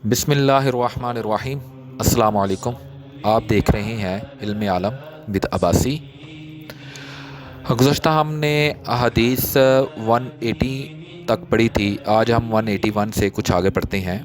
بسم اللہ الرحمن الرحیم۔ السلام علیکم۔ آپ دیکھ رہے ہیں علم عالم ود عباسی۔ گزشتہ ہم نے احادیث 180 تک پڑھی تھی۔ آج ہم 181 سے کچھ آگے پڑھتے ہیں۔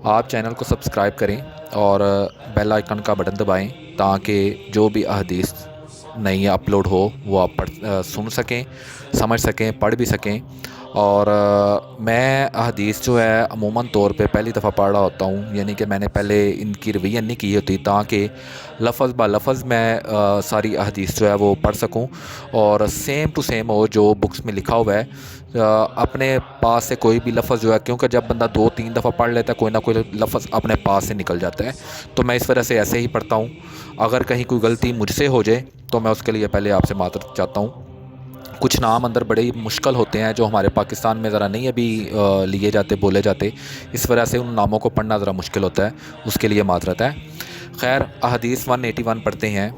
آپ چینل کو سبسکرائب کریں اور بیل آئیکن کا بٹن دبائیں تاکہ جو بھی احادیث نئی اپلوڈ ہو وہ آپ سن سکیں، سمجھ سکیں، پڑھ بھی سکیں۔ اور میں احادیث جو ہے عموماً طور پہ پہلی دفعہ پڑھ رہا ہوتا ہوں، یعنی کہ میں نے پہلے ان کی ریویژن نہیں کی ہوتی تاکہ لفظ با لفظ میں ساری احادیث جو ہے وہ پڑھ سکوں اور سیم ٹو سیم ہو جو بکس میں لکھا ہوا ہے۔ اپنے پاس سے کوئی بھی لفظ جو ہے، کیونکہ جب بندہ 2-3 دفعہ پڑھ لیتا ہے کوئی نہ کوئی لفظ اپنے پاس سے نکل جاتا ہے، تو میں اس وجہ سے ایسے ہی پڑھتا ہوں۔ اگر کہیں کوئی غلطی مجھ سے ہو جائے تو میں اس کے لیے پہلے آپ سے معذرت چاہتا ہوں۔ کچھ نام اندر بڑے ہی مشکل ہوتے ہیں جو ہمارے پاکستان میں ذرا نہیں ابھی لیے جاتے، بولے جاتے، اس وجہ سے ان ناموں کو پڑھنا ذرا مشکل ہوتا ہے، اس کے لیے معذرت ہے۔ خیر، احادیث 181 پڑھتے ہیں۔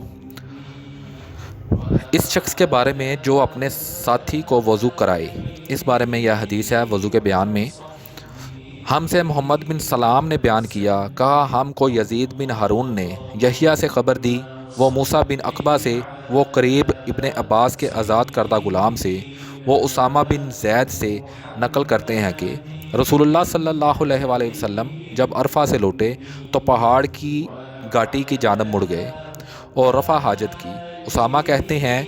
اس شخص کے بارے میں جو اپنے ساتھی کو وضو کرائے، اس بارے میں یہ حدیث ہے وضو کے بیان میں۔ ہم سے محمد بن سلام نے بیان کیا، کہا ہم کو یزید بن ہارون نے یحییٰ سے خبر دی، وہ موسیٰ بن عقبہ سے، وہ قریب ابن عباس کے آزاد کردہ غلام سے، وہ اسامہ بن زید سے نقل کرتے ہیں کہ رسول اللہ صلی اللہ علیہ وآلہ وسلم جب عرفہ سے لوٹے تو پہاڑ کی گھاٹی کی جانب مڑ گئے اور رفع حاجت کی۔ اسامہ کہتے ہیں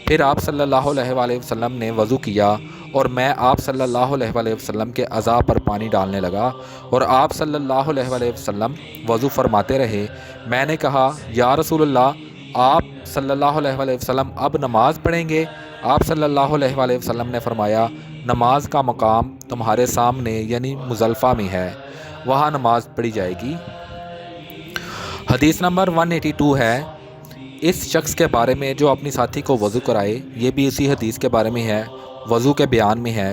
پھر آپ صلی اللہ علیہ وآلہ وسلم نے وضو کیا اور میں آپ صلی اللہ علیہ وآلہ وسلم کے اعضاء پر پانی ڈالنے لگا اور آپ صلی اللہ علیہ وآلہ وسلم وضو فرماتے رہے۔ میں نے کہا یا رسول اللہ، آپ صلی اللہ علیہ وآلہ وسلم اب نماز پڑھیں گے؟ آپ صلی اللہ علیہ وآلہ وسلم نے فرمایا نماز کا مقام تمہارے سامنے یعنی مزدلفہ میں ہے، وہاں نماز پڑھی جائے گی۔ حدیث نمبر 182 ہے اس شخص کے بارے میں جو اپنی ساتھی کو وضو کرائے، یہ بھی اسی حدیث کے بارے میں ہے، وضو کے بیان میں ہے۔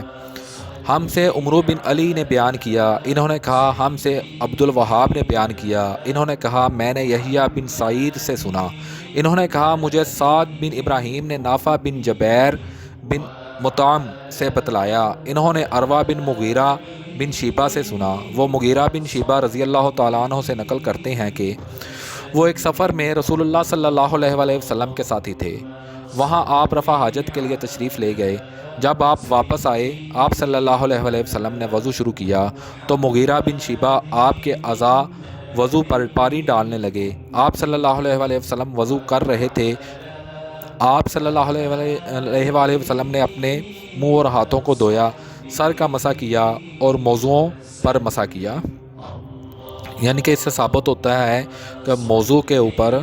ہم سے عمرو بن علی نے بیان کیا، انہوں نے کہا ہم سے عبد الوہاب نے بیان کیا، انہوں نے کہا میں نے یحییٰ بن سعید سے سنا، انہوں نے کہا مجھے سعد بن ابراہیم نے نافع بن جبیر بن مطعم سے بتلایا، انہوں نے عروہ بن مغیرہ بن شیبہ سے سنا، وہ مغیرہ بن شیبہ رضی اللہ تعالیٰ عنہ سے نقل کرتے ہیں کہ وہ ایک سفر میں رسول اللہ صلی اللہ علیہ وآلہ وسلم کے ساتھی تھے، وہاں آپ رفع حاجت کے لیے تشریف لے گئے۔ جب آپ واپس آئے، آپ صلی اللہ علیہ وآلہ وسلم نے وضو شروع کیا تو مغیرہ بن شیبہ آپ کے اعضاء وضو پر پانی ڈالنے لگے۔ آپ صلی اللہ علیہ وآلہ وسلم وضو کر رہے تھے، آپ صلی اللہ علیہ وآلہ وسلم نے اپنے منہ اور ہاتھوں کو دھویا، سر کا مسح کیا اور موضوعوں پر مسح کیا، یعنی کہ اس سے ثابت ہوتا ہے کہ موضوع کے اوپر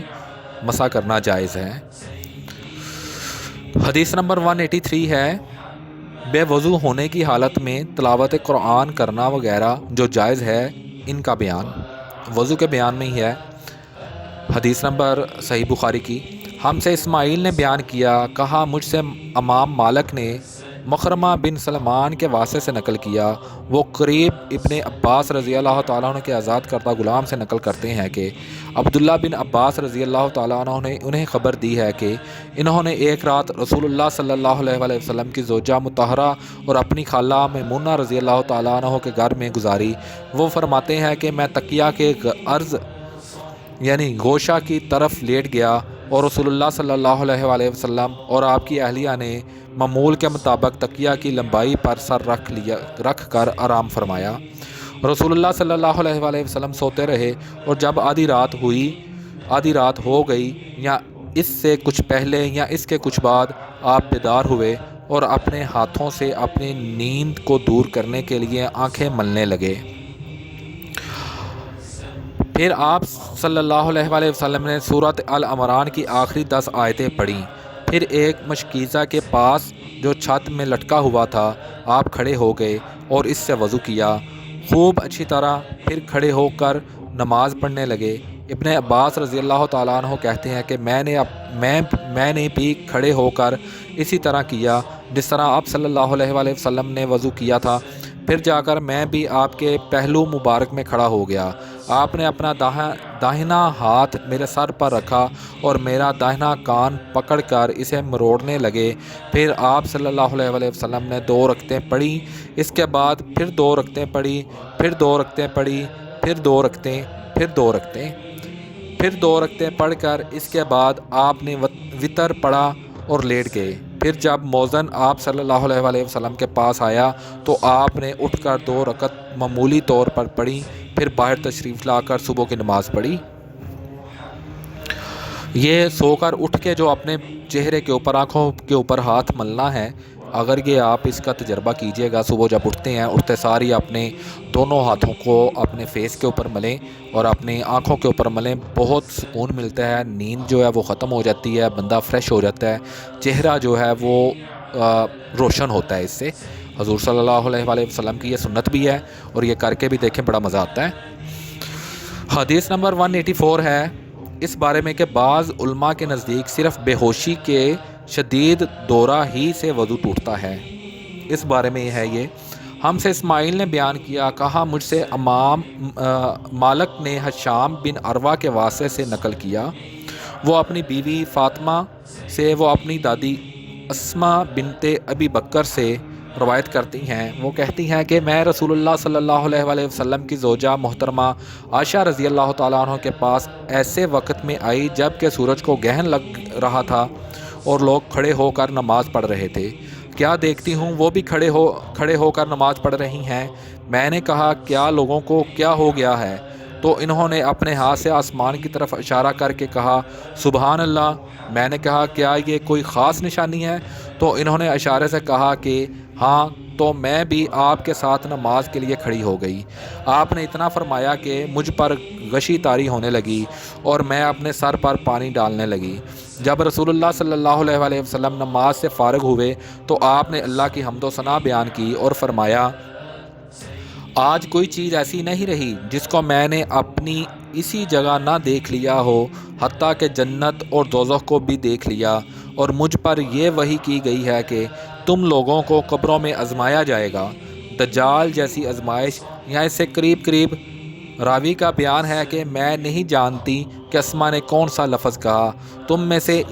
مسح کرنا جائز ہے۔ حدیث نمبر 183 ہے بے وضو ہونے کی حالت میں تلاوت قرآن کرنا وغیرہ جو جائز ہے، ان کا بیان وضو کے بیان میں ہی ہے۔ حدیث نمبر صحیح بخاری کی۔ ہم سے اسماعیل نے بیان کیا، کہا مجھ سے امام مالک نے مخرمہ بن سلمان کے واسطے سے نقل کیا، وہ قریب ابن عباس رضی اللہ تعالیٰ عنہ کے آزاد کردہ غلام سے نقل کرتے ہیں کہ عبداللہ بن عباس رضی اللہ تعالیٰ عنہ نے انہیں خبر دی ہے کہ انہوں نے ایک رات رسول اللہ صلی اللہ علیہ وآلہ وسلم کی زوجہ مطہرہ اور اپنی خالہ میمونہ رضی اللہ تعالیٰ عنہ کے گھر میں گزاری۔ وہ فرماتے ہیں کہ میں تکیہ کے عرض یعنی گوشہ کی طرف لیٹ گیا اور رسول اللہ صلی اللہ علیہ وآلہ وسلم اور آپ کی اہلیہ نے معمول کے مطابق تکیہ کی لمبائی پر سر رکھ کر آرام فرمایا۔ رسول اللہ صلی اللہ علیہ وآلہ وسلم سوتے رہے اور جب آدھی رات ہو گئی یا اس سے کچھ پہلے یا اس کے کچھ بعد آپ بیدار ہوئے اور اپنے ہاتھوں سے اپنی نیند کو دور کرنے کے لیے آنکھیں ملنے لگے۔ پھر آپ صلی اللہ علیہ وآلہ وسلم نے سورۃ العمران کی آخری 10 آیتیں پڑھیں، پھر ایک مشکیزہ کے پاس جو چھت میں لٹکا ہوا تھا آپ کھڑے ہو گئے اور اس سے وضو کیا خوب اچھی طرح، پھر کھڑے ہو کر نماز پڑھنے لگے۔ ابن عباس رضی اللہ تعالیٰ عنہ کہتے ہیں کہ میں نے بھی کھڑے ہو کر اسی طرح کیا جس طرح آپ صلی اللہ علیہ وآلہ وسلم نے وضو کیا تھا، پھر جا کر میں بھی آپ کے پہلو مبارک میں کھڑا ہو گیا۔ آپ نے اپنا داہنا ہاتھ میرے سر پر رکھا اور میرا داہنا کان پکڑ کر اسے مروڑنے لگے، پھر آپ صلی اللہ علیہ وآلہ وسلم نے 2 رکعتیں پڑھی، اس کے بعد پھر 2 رکعتیں پڑھی، پھر 2 رکعتیں پڑھی، پھر 2 رکعتیں، پھر 2 رکعتیں، پھر 2 رکعتیں پڑھ کر اس کے بعد آپ نے وطر پڑھا اور لیٹ گئے۔ پھر جب مؤذن آپ صلی اللہ علیہ وسلم کے پاس آیا تو آپ نے اٹھ کر 2 رکعت معمولی طور پر پڑھی، پھر باہر تشریف لا کر صبح کی نماز پڑھی۔ یہ سو کر اٹھ کے جو اپنے چہرے کے اوپر، آنکھوں کے اوپر ہاتھ ملنا ہے، اگر یہ آپ اس کا تجربہ کیجئے گا، صبح جب اٹھتے ہیں، اٹھتے ساری اپنے دونوں ہاتھوں کو اپنے فیس کے اوپر ملیں اور اپنی آنکھوں کے اوپر ملیں، بہت سکون ملتا ہے، نیند جو ہے وہ ختم ہو جاتی ہے، بندہ فریش ہو جاتا ہے، چہرہ جو ہے وہ روشن ہوتا ہے اس سے۔ حضور صلی اللہ علیہ وسلم کی یہ سنت بھی ہے اور یہ کر کے بھی دیکھیں، بڑا مزہ آتا ہے۔ حدیث نمبر 184 ہے اس بارے میں کہ بعض علماء کے نزدیک صرف بے ہوشی کے شدید دورہ ہی سے وضو ٹوٹتا ہے۔ اس بارے میں ہے یہ، ہم سے اسماعیل نے بیان کیا، کہا مجھ سے امام مالک نے ہشام بن عروہ کے واسطے سے نقل کیا، وہ اپنی بیوی فاطمہ سے، وہ اپنی دادی اسماء بنت ابی بکر سے روایت کرتی ہیں، وہ کہتی ہیں کہ میں رسول اللہ صلی اللہ علیہ وسلم کی زوجہ محترمہ عائشہ رضی اللہ تعالیٰ عنہ کے پاس ایسے وقت میں آئی جب کہ سورج کو گہن لگ رہا تھا اور لوگ کھڑے ہو کر نماز پڑھ رہے تھے۔ کیا دیکھتی ہوں وہ بھی کھڑے ہو کر نماز پڑھ رہی ہیں۔ میں نے کہا کیا لوگوں کو کیا ہو گیا ہے؟ تو انہوں نے اپنے ہاتھ سے آسمان کی طرف اشارہ کر کے کہا سبحان اللہ۔ میں نے کہا کیا یہ کوئی خاص نشانی ہے؟ تو انہوں نے اشارے سے کہا کہ ہاں، تو میں بھی آپ کے ساتھ نماز کے لیے کھڑی ہو گئی۔ آپ نے اتنا فرمایا کہ مجھ پر غشی طاری ہونے لگی اور میں اپنے سر پر پانی ڈالنے لگی۔ جب رسول اللہ صلی اللہ علیہ وسلم نماز سے فارغ ہوئے تو آپ نے اللہ کی حمد و ثنا بیان کی اور فرمایا آج کوئی چیز ایسی نہیں رہی جس کو میں نے اپنی اسی جگہ نہ دیکھ لیا ہو، حتیٰ کہ جنت اور دوزخ کو بھی دیکھ لیا، اور مجھ پر یہ وحی کی گئی ہے کہ تم لوگوں کو قبروں میں آزمایا جائے گا، دجال جیسی آزمائش یا اس سے قریب۔ راوی کا بیان ہے کہ میں نہیں جانتی کہ اسما نے کون سا لفظ کہا، تم میں سے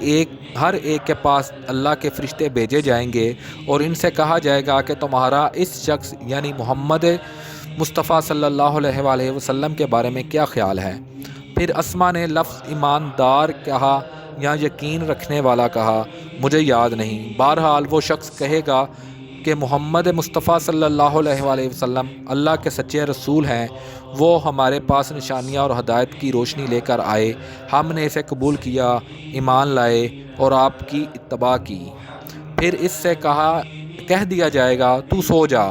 ہر ایک کے پاس اللہ کے فرشتے بھیجے جائیں گے اور ان سے کہا جائے گا کہ تمہارا اس شخص یعنی محمد مصطفیٰ صلی اللہ علیہ وسلم کے بارے میں کیا خیال ہے؟ پھر اسما نے لفظ ایماندار کہا یا یقین رکھنے والا کہا، مجھے یاد نہیں۔ بہرحال وہ شخص کہے گا کہ محمد مصطفیٰ صلی اللہ علیہ وسلم اللہ کے سچے رسول ہیں، وہ ہمارے پاس نشانیاں اور ہدایت کی روشنی لے کر آئے، ہم نے اسے قبول کیا، ایمان لائے اور آپ کی اتباع کی۔ پھر اس سے کہہ دیا جائے گا تو سو جا،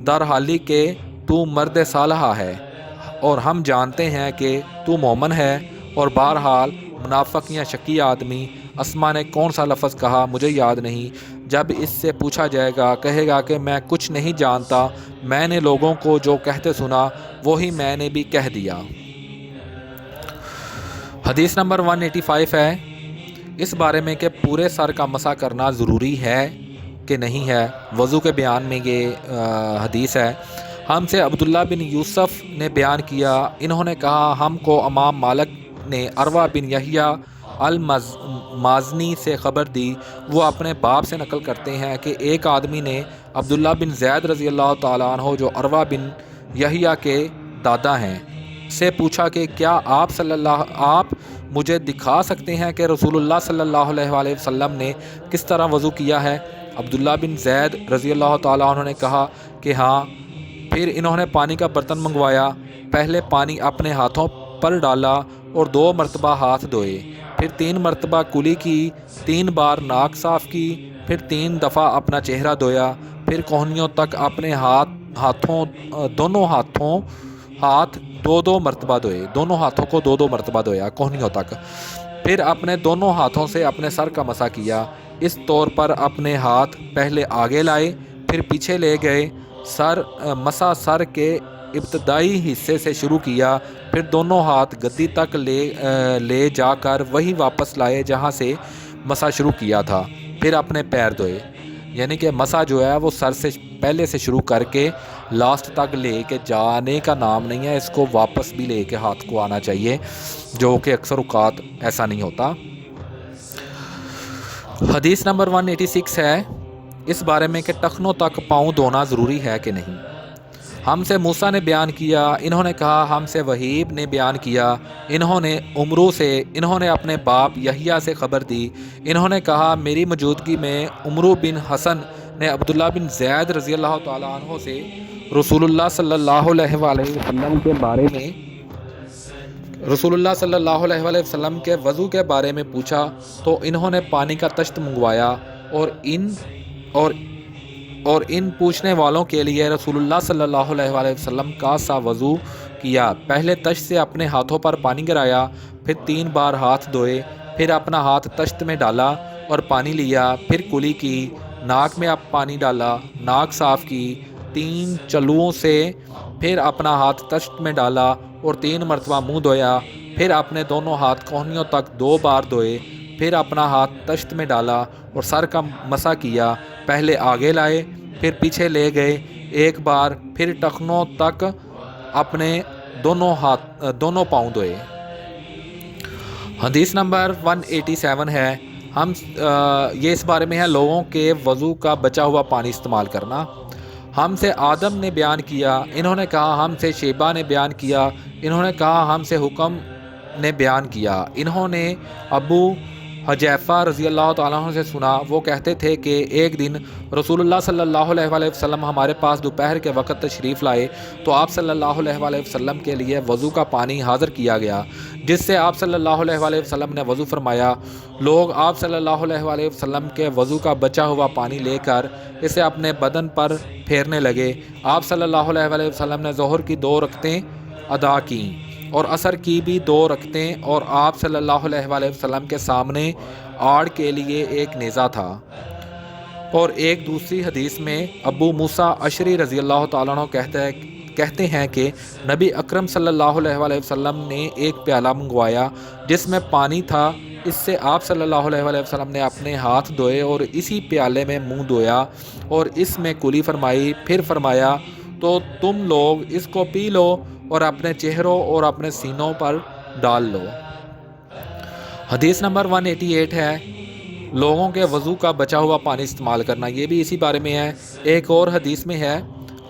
در حالی کہ تو مرد صالحہ ہے اور ہم جانتے ہیں کہ تو مومن ہے۔ اور بہرحال منافق یا شکی آدمی اسما نے کون سا لفظ کہا، مجھے یاد نہیں۔ جب اس سے پوچھا جائے گا کہے گا کہ میں کچھ نہیں جانتا، میں نے لوگوں کو جو کہتے سنا وہی میں نے بھی کہہ دیا۔ حدیث نمبر 185 ہے اس بارے میں کہ پورے سر کا مسح کرنا ضروری ہے کہ نہیں ہے۔ وضو کے بیان میں یہ حدیث ہے۔ ہم سے عبداللہ بن یوسف نے بیان کیا، انہوں نے کہا ہم کو امام مالک نے عروہ بن یحییٰ المازنی سے خبر دی، وہ اپنے باپ سے نقل کرتے ہیں کہ ایک آدمی نے عبداللہ بن زید رضی اللہ تعالیٰ عنہ جو عروہ بن یحییٰ کے دادا ہیں سے پوچھا کہ کیا آپ مجھے دکھا سکتے ہیں کہ رسول اللہ صلی اللہ علیہ وسلم نے کس طرح وضو کیا ہے؟ عبداللہ بن زید رضی اللہ تعالیٰ عنہ نے کہا کہ ہاں۔ پھر انہوں نے پانی کا برتن منگوایا، پہلے پانی اپنے ہاتھوں پر ڈالا اور 2 مرتبہ ہاتھ دھوئے، پھر 3 مرتبہ کلی کی، 3 بار ناک صاف کی، پھر 3 دفعہ اپنا چہرہ دھویا، پھر کوہنیوں تک اپنے دونوں ہاتھ 2 مرتبہ دھوئے، دونوں ہاتھوں کو 2 مرتبہ دھویا کوہنیوں تک، پھر اپنے دونوں ہاتھوں سے اپنے سر کا مسح کیا۔ اس طور پر اپنے ہاتھ پہلے آگے لائے پھر پیچھے لے گئے، مسح سر کے ابتدائی حصے سے شروع کیا، پھر دونوں ہاتھ گدی تک لے جا کر وہی واپس لائے جہاں سے مسح شروع کیا تھا، پھر اپنے پیر دھوئے۔ یعنی کہ مسح جو ہے وہ سر سے پہلے سے شروع کر کے لاسٹ تک لے کے جانے کا نام نہیں ہے، اس کو واپس بھی لے کے ہاتھ کو آنا چاہیے، جو کہ اکثر اوقات ایسا نہیں ہوتا۔ حدیث نمبر 186 ہے اس بارے میں کہ ٹخنوں تک پاؤں دھونا ضروری ہے کہ نہیں۔ ہم سے موسیٰ نے بیان کیا، انہوں نے کہا ہم سے وہیب نے بیان کیا، انہوں نے عمرو سے، انہوں نے اپنے باپ یحییٰ سے خبر دی، انہوں نے کہا میری موجودگی میں عمرو بن حسن نے عبداللہ بن زید رضی اللہ تعالیٰ عنہ سے رسول اللہ صلی اللہ علیہ وآلہ وسلم کے بارے میں وضو کے بارے میں پوچھا، تو انہوں نے پانی کا تشت منگوایا اور ان پوچھنے والوں کے لیے رسول اللہ صلی اللہ علیہ وآلہ وسلم کا سا وضو کیا۔ پہلے تشت سے اپنے ہاتھوں پر پانی گرایا، پھر 3 بار ہاتھ دھوئے، پھر اپنا ہاتھ تشت میں ڈالا اور پانی لیا، پھر کلی کی، ناک میں پانی ڈالا، ناک صاف کی 3 چلوؤں سے، پھر اپنا ہاتھ تشت میں ڈالا اور 3 مرتبہ منہ دھویا، پھر اپنے دونوں ہاتھ کونیوں تک 2 بار دھوئے، پھر اپنا ہاتھ تشت میں ڈالا اور سر کا مسح کیا، پہلے آگے لائے پھر پیچھے لے گئے 1 بار، پھر ٹخنوں تک اپنے دونوں پاؤں دھوئے۔ حدیث نمبر 187 ہے، یہ اس بارے میں ہے لوگوں کے وضو کا بچا ہوا پانی استعمال کرنا۔ ہم سے آدم نے بیان کیا، انہوں نے کہا ہم سے شیبہ نے بیان کیا، انہوں نے کہا ہم سے حکم نے بیان کیا، انہوں نے ابو حذیفہ رضی اللہ تعالیٰ عنہ سے سنا، وہ کہتے تھے کہ ایک دن رسول اللہ صلی اللہ علیہ وآلہ وسلم ہمارے پاس دوپہر کے وقت تشریف لائے تو آپ صلی اللہ علیہ وآلہ وسلم کے لیے وضو کا پانی حاضر کیا گیا، جس سے آپ صلی اللہ علیہ وآلہ وسلم نے وضو فرمایا۔ لوگ آپ صلی اللہ علیہ وآلہ وسلم کے وضو کا بچا ہوا پانی لے کر اسے اپنے بدن پر پھیرنے لگے۔ آپ صلی اللہ علیہ وآلہ وسلم نے ظہر کی 2 رکعتیں ادا کیں اور عصر کی بھی 2 رکعتیں، اور آپ صلی اللہ علیہ وآلہ وسلم کے سامنے آڑ کے لیے ایک نیزہ تھا۔ اور ایک دوسری حدیث میں ابو موسیٰ اشعری رضی اللہ تعالیٰ عنہ کہتے ہیں کہ نبی اکرم صلی اللہ علیہ وآلہ وسلم نے ایک پیالہ منگوایا جس میں پانی تھا، اس سے آپ صلی اللہ علیہ وآلہ وسلم نے اپنے ہاتھ دھوئے اور اسی پیالے میں منہ دھویا اور اس میں کلی فرمائی، پھر فرمایا تو تم لوگ اس کو پی لو اور اپنے چہروں اور اپنے سینوں پر ڈال لو۔ حدیث نمبر 188 ہے لوگوں کے وضو کا بچا ہوا پانی استعمال کرنا، یہ بھی اسی بارے میں ہے۔ ایک اور حدیث میں ہے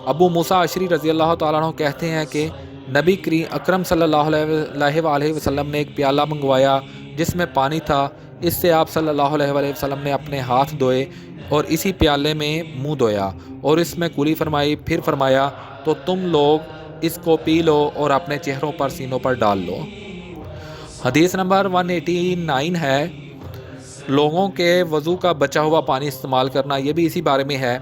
ابو موسیٰ اشعری رضی اللہ تعالیٰ عنہ کہتے ہیں کہ نبی اکرم صلی اللہ علیہ وآلہ وسلم نے ایک پیالہ منگوایا جس میں پانی تھا، اس سے آپ صلی اللہ علیہ وآلہ وسلم نے اپنے ہاتھ دھوئے اور اسی پیالے میں منہ دھویا اور اس میں کلی فرمائی، پھر فرمایا تو تم لوگ اس کو پی لو اور اپنے چہروں پر سینوں پر ڈال لو۔ حدیث نمبر 189 ہے لوگوں کے وضو کا بچا ہوا پانی استعمال کرنا، یہ بھی اسی بارے میں ہے۔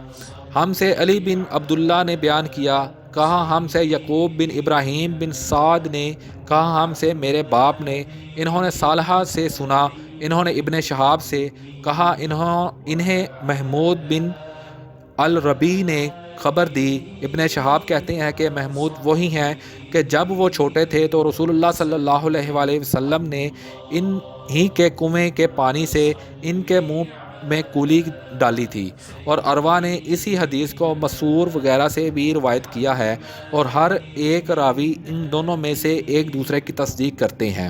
ہم سے علی بن عبداللہ نے بیان کیا، کہا ہم سے یعقوب بن ابراہیم بن سعد نے، کہا ہم سے میرے باپ نے، انہوں نے صالحہ سے سنا، انہوں نے ابن شہاب سے کہا، انہیں محمود بن الربیع نے خبر دی۔ ابن شہاب کہتے ہیں کہ محمود وہی ہیں کہ جب وہ چھوٹے تھے تو رسول اللہ صلی اللہ علیہ وآلہ وسلم نے ان ہی کے کنویں کے پانی سے ان کے منہ میں کولی ڈالی تھی، اور عروہ نے اسی حدیث کو مسعور وغیرہ سے بھی روایت کیا ہے، اور ہر ایک راوی ان دونوں میں سے ایک دوسرے کی تصدیق کرتے ہیں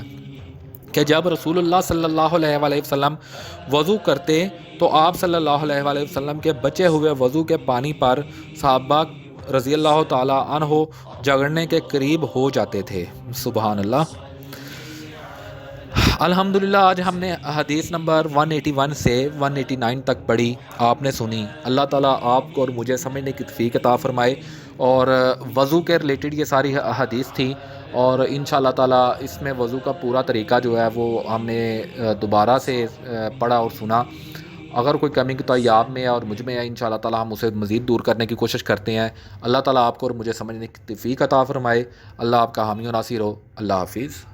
کہ جب رسول اللہ صلی اللہ علیہ وآلہ وسلم وضو کرتے تو آپ صلی اللہ علیہ وآلہ وسلم کے بچے ہوئے وضو کے پانی پر صحابہ رضی اللہ تعالیٰ عنہ جگڑنے کے قریب ہو جاتے تھے۔ سبحان اللہ۔ الحمدللہ آج ہم نے حدیث نمبر 181 سے 189 تک پڑھی، آپ نے سنی۔ اللہ تعالیٰ آپ کو اور مجھے سمجھنے کی توفیق عطا فرمائے۔ اور وضو کے ریلیٹڈ یہ ساری حدیث تھی، اور انشاءاللہ تعالیٰ اس میں وضو کا پورا طریقہ جو ہے وہ ہم نے دوبارہ سے پڑھا اور سنا۔ اگر کوئی کمی کوتاہی آپ میں اور مجھ میں ہے، انشاءاللہ تعالیٰ ہم اسے مزید دور کرنے کی کوشش کرتے ہیں۔ اللہ تعالیٰ آپ کو اور مجھے سمجھنے کی توفیق عطا فرمائے۔ اللہ آپ کا حامی و ناصر ہو۔ اللہ حافظ۔